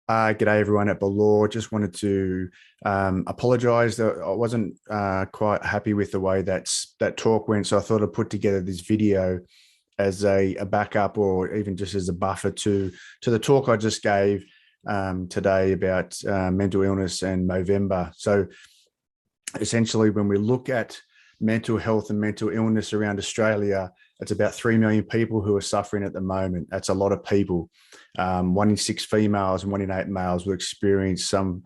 G'day everyone at Bollore. Just wanted to apologise that I wasn't quite happy with the way that talk went. So I thought I'd put together this video as a backup, or even just as a buffer to the talk I just gave today about mental illness and Movember. So essentially, when we look at mental health and mental illness around Australia, it's about 3 million people who are suffering at the moment. That's a lot of people. 1 in 6 females and 1 in 8 males will experience some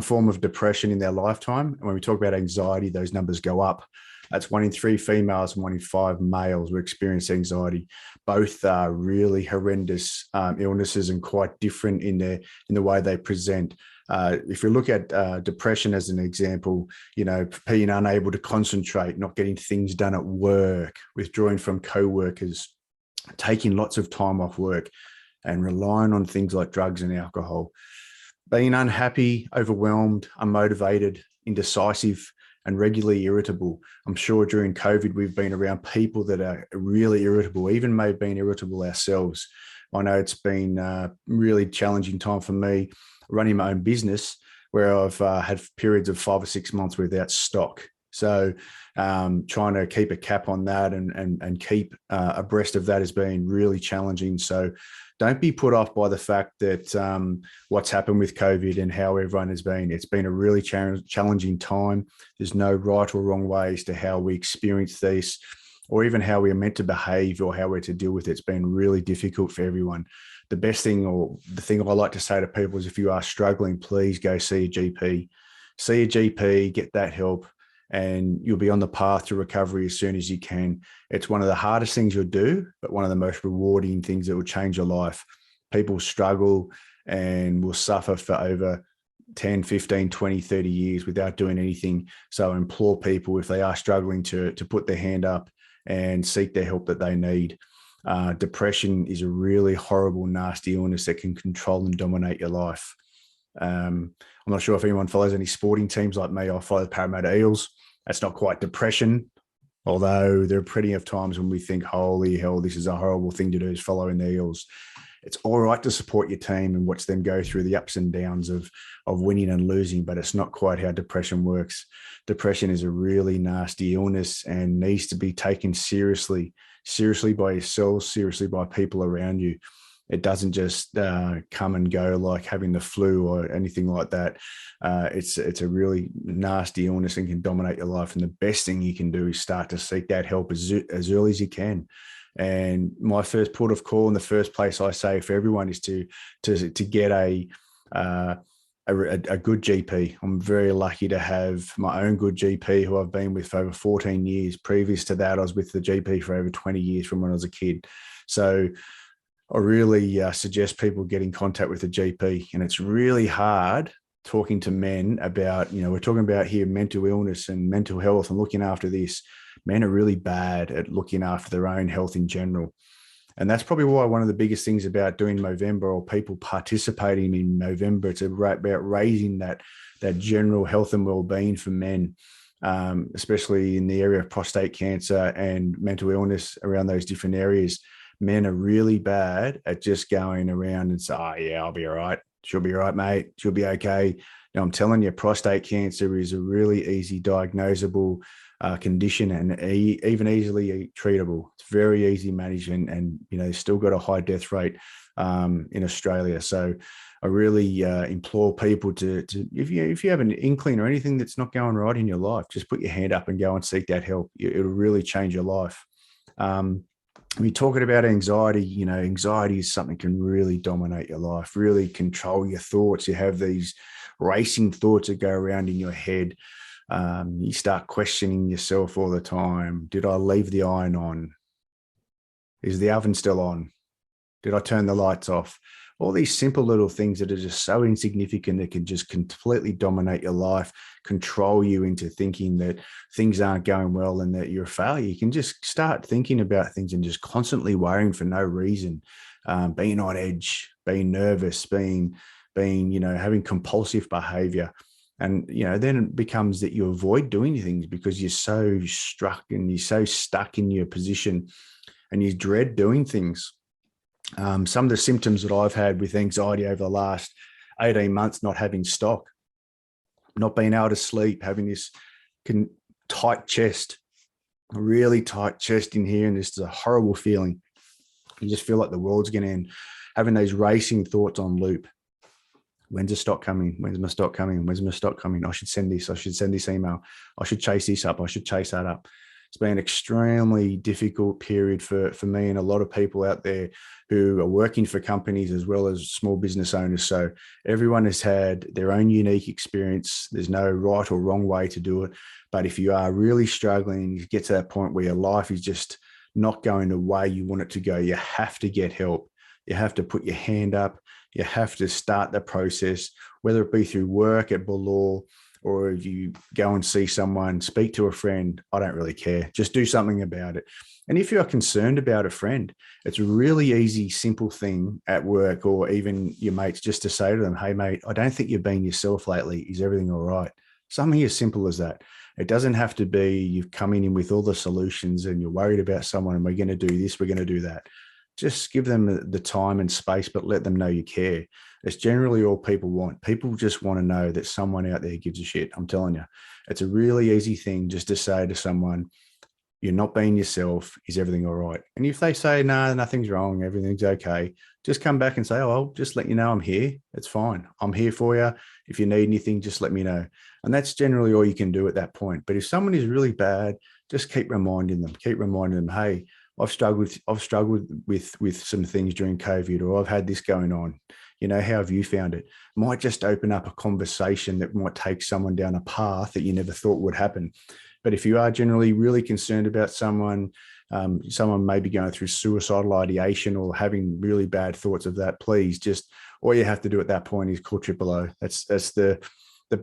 form of depression in their lifetime. And when we talk about anxiety, those numbers go up. That's 1 in 3 females and 1 in 5 males will experience anxiety. Both are really horrendous illnesses and quite different in the way they present. If you look at depression as an example, being unable to concentrate, not getting things done at work, withdrawing from co-workers, taking lots of time off work, and relying on things like drugs and alcohol, being unhappy, overwhelmed, unmotivated, indecisive, and regularly irritable. I'm sure during COVID, we've been around people that are really irritable, even may have been irritable ourselves. I know it's been a really challenging time for me running my own business, where I've had periods of 5 or 6 months without stock. So trying to keep a cap on that and keep abreast of that has been really challenging. So don't be put off by the fact that what's happened with COVID and how everyone has been. It's been a really challenging time. There's no right or wrong ways to how we experience this, or even how we are meant to behave or how we're to deal with it. It's been really difficult for everyone. The best thing, or the thing I like to say to people, is if you are struggling, please go see a GP. See a GP, get that help, and you'll be on the path to recovery as soon as you can. It's one of the hardest things you'll do, but one of the most rewarding things that will change your life. People struggle and will suffer for over 10, 15, 20, 30 years without doing anything. So I implore people, if they are struggling, to put their hand up and seek the help that they need. Depression is a really horrible, nasty illness that can control and dominate your life. I'm not sure if anyone follows any sporting teams like me. I follow the Parramatta Eels. That's not quite depression, although there are plenty of times when we think, holy hell, this is a horrible thing to do, is following the Eels. It's all right to support your team and watch them go through the ups and downs of winning and losing, but it's not quite how depression works. Depression is a really nasty illness and needs to be taken seriously by yourselves, seriously by people around you. It doesn't just come and go like having the flu or anything like that. It's a really nasty illness and can dominate your life. And the best thing you can do is start to seek that help as early as you can. And my first port of call, in the first place, I say for everyone, is to get a good GP. I'm very lucky to have my own good GP, who I've been with for over 14 years. Previous to that, I was with the GP for over 20 years from when I was a kid. So I really suggest people get in contact with a GP. And it's really hard talking to men about, we're talking about here mental illness and mental health and looking after this. Men are really bad at looking after their own health in general. And that's probably why one of the biggest things about doing Movember, or people participating in Movember, it's about raising that general health and well-being for men, especially in the area of prostate cancer and mental illness around those different areas. Men are really bad at just going around and say, oh, yeah, I'll be all right. She'll be all right, mate. She'll be okay. Now, I'm telling you, prostate cancer is a really easy diagnosable condition, and even easily treatable. It's very easy management, and still got a high death rate in Australia. So I really implore people to if you have an inkling or anything that's not going right in your life, just put your hand up and go and seek that help. It'll really change your life. When you're talking about anxiety, anxiety is something that can really dominate your life, really control your thoughts. You have these racing thoughts that go around in your head. You start questioning yourself all the time. Did I leave the iron on? Is the oven still on? Did I turn the lights off? All these simple little things that are just so insignificant that can just completely dominate your life, control you into thinking that things aren't going well and that you're a failure. You can just start thinking about things and just constantly worrying for no reason, being on edge, being nervous, being having compulsive behavior. And, then it becomes that you avoid doing things because you're so stuck in your position, and you dread doing things. Some of the symptoms that I've had with anxiety over the last 18 months not having stock, not being able to sleep, having this tight chest, a really tight chest in here. And this is a horrible feeling. You just feel like the world's going to end, having those racing thoughts on loop. When's the stock coming? When's my stock coming? When's my stock coming? I should send this. I should send this email. I should chase this up. I should chase that up. It's been an extremely difficult period for me and a lot of people out there who are working for companies as well as small business owners. So everyone has had their own unique experience. There's no right or wrong way to do it. But if you are really struggling, you get to that point where your life is just not going the way you want it to go, you have to get help. You have to put your hand up. You have to start the process, whether it be through work at Bollore, or if you go and see someone, speak to a friend. I don't really care. Just do something about it. And if you are concerned about a friend, it's a really easy, simple thing at work or even your mates just to say to them, hey, mate, I don't think you've been yourself lately. Is everything all right? Something as simple as that. It doesn't have to be you've come in with all the solutions and you're worried about someone and we're going to do this, we're going to do that. Just give them the time and space, but let them know you care. It's generally all people want. People just want to know that someone out there gives a shit. I'm telling you, it's a really easy thing just to say to someone, you're not being yourself. Is everything all right? And if they say, no, nothing's wrong, everything's okay, just come back and say, oh, I'll just let you know I'm here. It's fine. I'm here for you. If you need anything, just let me know. And that's generally all you can do at that point. But if someone is really bad, just keep reminding them, hey, I've struggled with some things during COVID, or I've had this going on. You know, how have you found it? Might just open up a conversation that might take someone down a path that you never thought would happen. But if you are generally really concerned about someone, someone may be going through suicidal ideation or having really bad thoughts of that, please just, all you have to do at that point is call O. That's the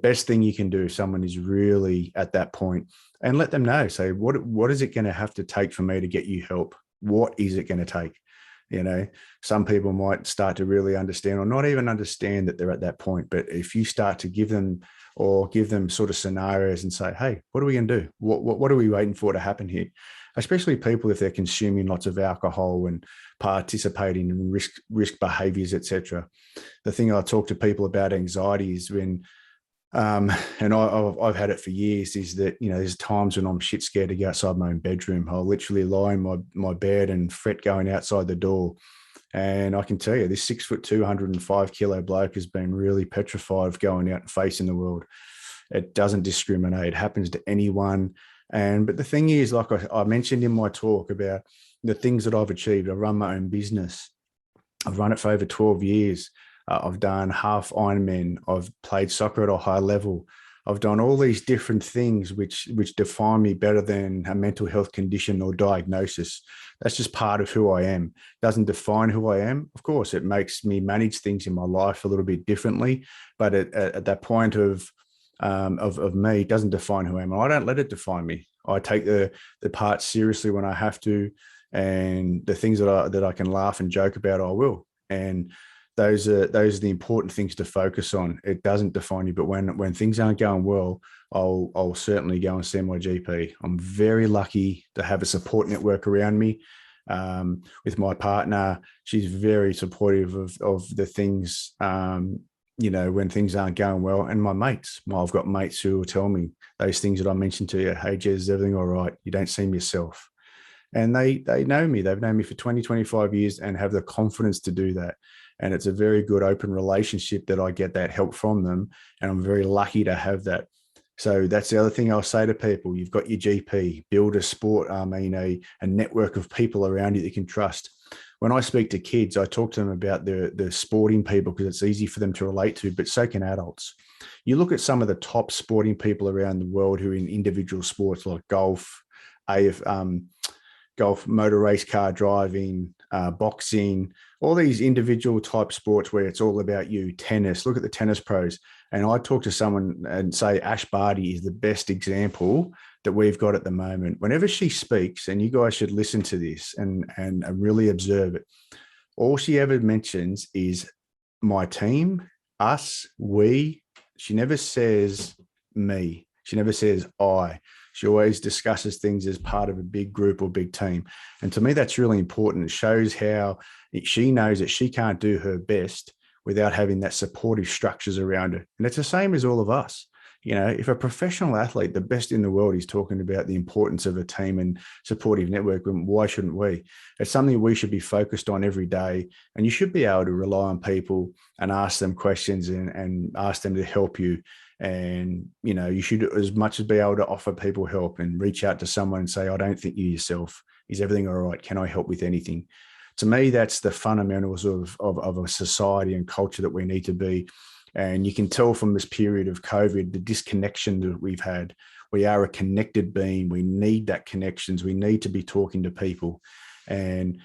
best thing you can do if someone is really at that point, and let them know, say, what is it going to have to take for me to get you help? What is it going to take? You know, some people might start to really understand or not even understand that they're at that point. But if you start to give them sort of scenarios and say, hey, what are we going to do? What are we waiting for to happen here? Especially people if they're consuming lots of alcohol and participating in risk behaviors, etc. The thing I talk to people about anxiety is when, and I've had it for years, is that, you know, there's times when I'm shit scared to go outside my own bedroom. I'll literally lie in my bed and fret going outside the door. And I can tell you, this 6'2", 105 kilo bloke has been really petrified of going out and facing the world. It doesn't discriminate. It happens to anyone. But the thing is, like I mentioned in my talk about the things that I've achieved, I run my own business. I've run it for over 12 years. I've done half Ironman. I've played soccer at a high level. I've done all these different things which define me better than a mental health condition or diagnosis. That's just part of who I am. It doesn't define who I am. Of course, it makes me manage things in my life a little bit differently. But at that point of me, it doesn't define who I am. And I don't let it define me. I take the parts seriously when I have to, and the things that I can laugh and joke about, I will. And those are the important things to focus on. It doesn't define you, but when things aren't going well, I'll certainly go and see my GP. I'm very lucky to have a support network around me. With my partner, she's very supportive of the things, you know, when things aren't going well. And my mates, I've got mates who will tell me those things that I mentioned to you. Hey, Jez, is everything all right? You don't seem yourself. And they know me. They've known me for 20, 25 years and have the confidence to do that. And it's a very good open relationship that I get that help from them. And I'm very lucky to have that. So that's the other thing I'll say to people. You've got your GP, build a network of people around you that you can trust. When I speak to kids, I talk to them about the sporting people because it's easy for them to relate to, but so can adults. You look at some of the top sporting people around the world who are in individual sports like golf, golf, motor race car driving, boxing, all these individual type sports where it's all about you. Tennis, look at the tennis pros. And I talk to someone and say Ash Barty is the best example that we've got at the moment. Whenever she speaks, and you guys should listen to this and really observe it, all she ever mentions is my team, us, we. She never says me. She never says I. She always discusses things as part of a big group or big team. And to me, that's really important. It shows how she knows that she can't do her best without having that supportive structures around it. And it's the same as all of us. You know, if a professional athlete, the best in the world, is talking about the importance of a team and supportive network, why shouldn't we? It's something we should be focused on every day. And you should be able to rely on people and ask them questions and ask them to help you. And, you know, you should as much as be able to offer people help and reach out to someone and say, I don't think you yourself. Is everything all right? Can I help with anything? To me, that's the fundamentals of a society and culture that we need to be. And you can tell from this period of COVID, the disconnection that we've had. We are a connected being. We need that connections. We need to be talking to people. And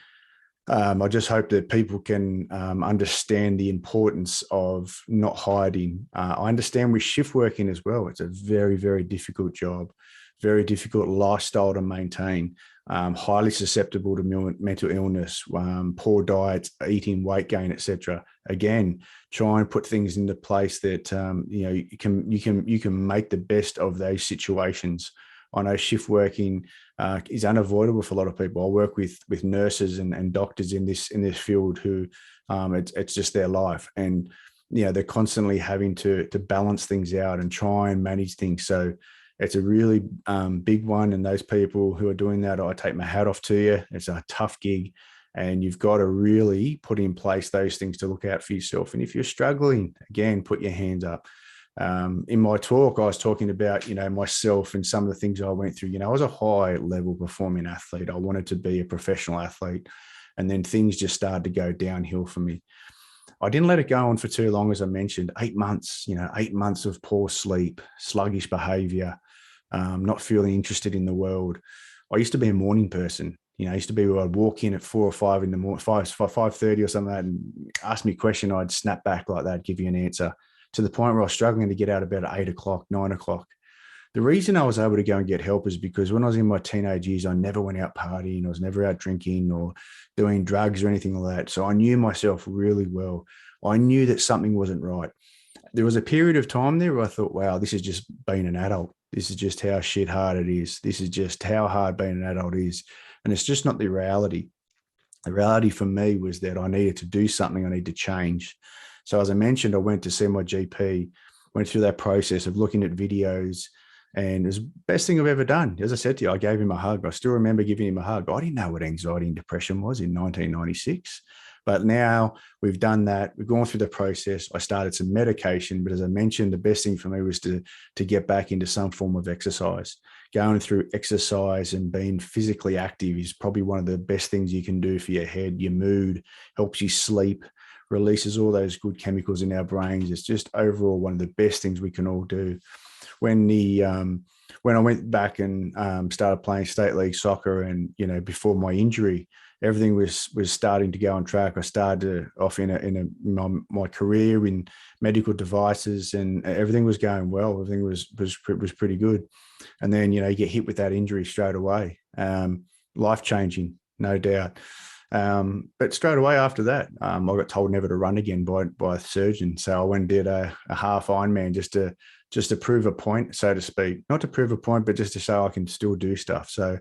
I just hope that people can understand the importance of not hiding. I understand with shift working as well. It's a very, very difficult job, very difficult lifestyle to maintain. Highly susceptible to mental illness, poor diets, eating, weight gain, etc. Again, try and put things into place that you know, you can make the best of those situations. I know shift working is unavoidable for a lot of people. I work with nurses and doctors in this field who it's just their life, and you know, they're constantly having to balance things out and try and manage things. So it's a really big one. And those people who are doing that, I take my hat off to you. It's a tough gig, and you've got to really put in place those things to look out for yourself. And if you're struggling, again, put your hands up. In my talk, I was talking about, you know, myself and some of the things I went through. You know, I was a high level performing athlete. I wanted to be a professional athlete. And then things just started to go downhill for me. I didn't let it go on for too long, as I mentioned, 8 months, you know, 8 months of poor sleep, sluggish behavior, not feeling interested in the world. I used to be a morning person. You know, I used to be where I'd walk in at 4 or 5 in the morning, 5:30 or something like that, and ask me a question. I'd snap back like that, give you an answer, to the point where I was struggling to get out of bed at 8 o'clock, 9 o'clock. The reason I was able to go and get help is because when I was in my teenage years, I never went out partying. I was never out drinking or doing drugs or anything like that. So I knew myself really well. I knew that something wasn't right. There was a period of time there where I thought, wow, this is just being an adult. This is just how shit hard it is. This is just how hard being an adult is. And it's just not the reality. The reality for me was that I needed to do something. I need to change. So as I mentioned, I went to see my GP, went through that process of looking at videos, and it was the best thing I've ever done. As I said to you, I gave him a hug. I still remember giving him a hug. I didn't know what anxiety and depression was in 1996. But now we've done that. We've gone through the process. I started some medication. But as I mentioned, the best thing for me was to get back into some form of exercise. Going through exercise and being physically active is probably one of the best things you can do for your head, your mood, helps you sleep, releases all those good chemicals in our brains. It's just overall one of the best things we can all do. When I went back and started playing state league soccer, and you know, before my injury, everything was starting to go on track. I started off in my career in medical devices, and everything was going well. Everything was pretty good. And then, you know, you get hit with that injury straight away. Life changing, no doubt. But straight away after that, I got told never to run again by a surgeon. So I went and did a half Ironman just to prove a point, so to speak. Not to prove a point, but just to show I can still do stuff. So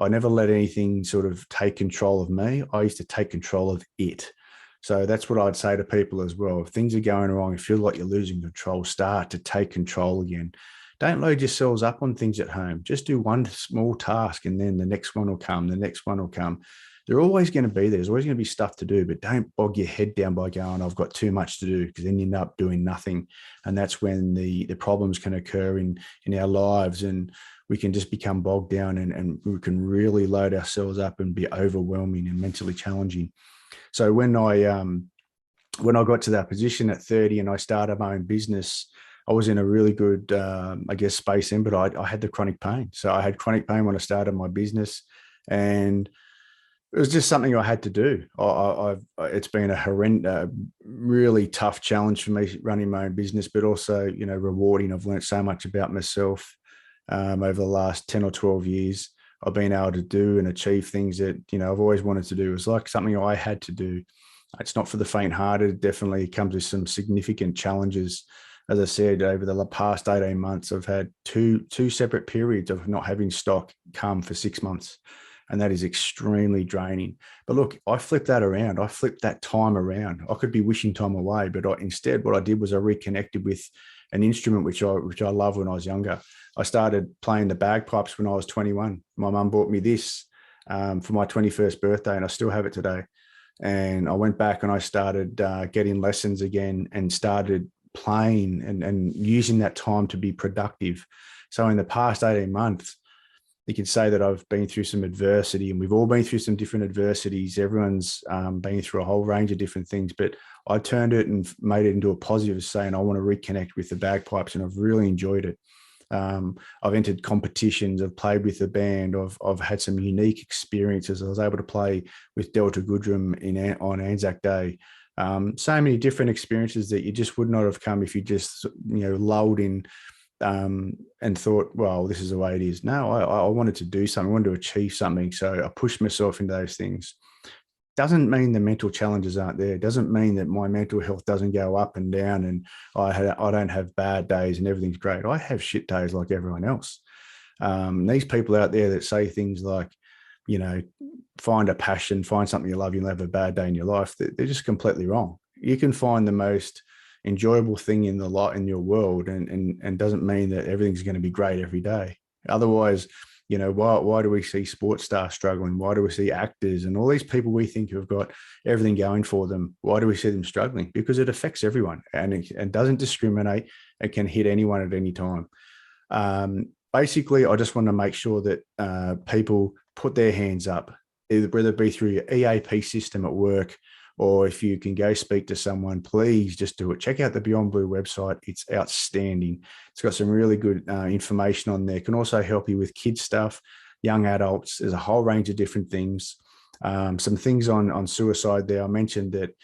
I never let anything sort of take control of me. I used to take control of it. So that's what I'd say to people as well. If things are going wrong, you feel like you're losing control, start to take control again. Don't load yourselves up on things at home. Just do one small task, and then the next one will come, the next one will come. They're always going to be there. There's always going to be stuff to do, but don't bog your head down by going, I've got too much to do, because then you end up doing nothing. And that's when the problems can occur in our lives, and we can just become bogged down, and we can really load ourselves up and be overwhelming and mentally challenging. So when I got to that position at 30 and I started my own business, I was in a really good, space then, but I had the chronic pain. So I had chronic pain when I started my business, and it was just something I had to do. It's been a horrendous, really tough challenge for me running my own business, but also, you know, rewarding. I've learned so much about myself over the last 10 or 12 years. I've been able to do and achieve things that, you know, I've always wanted to do. It was like something I had to do. It's not for the faint-hearted. It definitely comes with some significant challenges. As I said, over the past 18 months, I've had two separate periods of not having stock come for 6 months. and that is extremely draining. But look, I flipped that around. I flipped that time around. I could be wishing time away, but instead what I did was I reconnected with an instrument which I loved when I was younger. I started playing the bagpipes when I was 21. My mum bought me this for my 21st birthday, and I still have it today. And I went back and I started getting lessons again and started playing and using that time to be productive. So in the past 18 months, you can say that I've been through some adversity, and we've all been through some different adversities. Everyone's been through a whole range of different things, but I turned it and made it into a positive, saying I want to reconnect with the bagpipes, and I've really enjoyed it. I've entered competitions. I've played with the band. I've had some unique experiences. I was able to play with Delta Goodrum on Anzac Day. So many different experiences that you just would not have come if you just lulled in and thought, well, this is the way it is. No, I wanted to do something. I wanted to achieve something. So I pushed myself into those things. Doesn't mean the mental challenges aren't there. Doesn't mean that my mental health doesn't go up and down and I don't have bad days and everything's great. I have shit days like everyone else. These people out there that say things like, find a passion, find something you love, you'll have a bad day in your life. They're just completely wrong. You can find the most enjoyable thing in your world and doesn't mean that everything's going to be great every day. Otherwise, why do we see sports stars struggling? Why do we see actors and all these people we think have got everything going for them? Why do we see them struggling? Because it affects everyone and doesn't discriminate. It can hit anyone at any time. Basically, I just want to make sure that people put their hands up, whether it be through your EAP system at work, or if you can go speak to someone, please just do it. Check out the Beyond Blue website. It's outstanding. It's got some really good information on there. It can also help you with kids stuff, young adults. There's a whole range of different things. Some things on suicide there. I mentioned that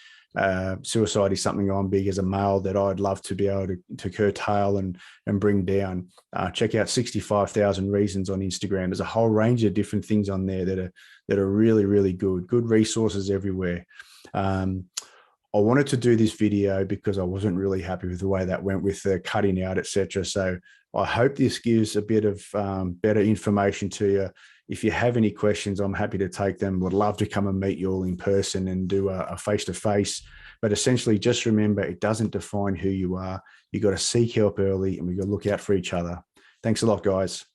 suicide is something I'm big as a male that I'd love to be able to curtail and bring down. Check out 65,000 Reasons on Instagram. There's a whole range of different things on there that are really, really good resources everywhere. I wanted to do this video because I wasn't really happy with the way that went with the cutting out, etc. So I hope this gives a bit of better information to you. If you have any questions, I'm happy to take them. Would love to come and meet you all in person and do a face-to-face. But essentially, just remember, it doesn't define who you are. You got to seek help early, and we got to look out for each other. Thanks a lot, guys.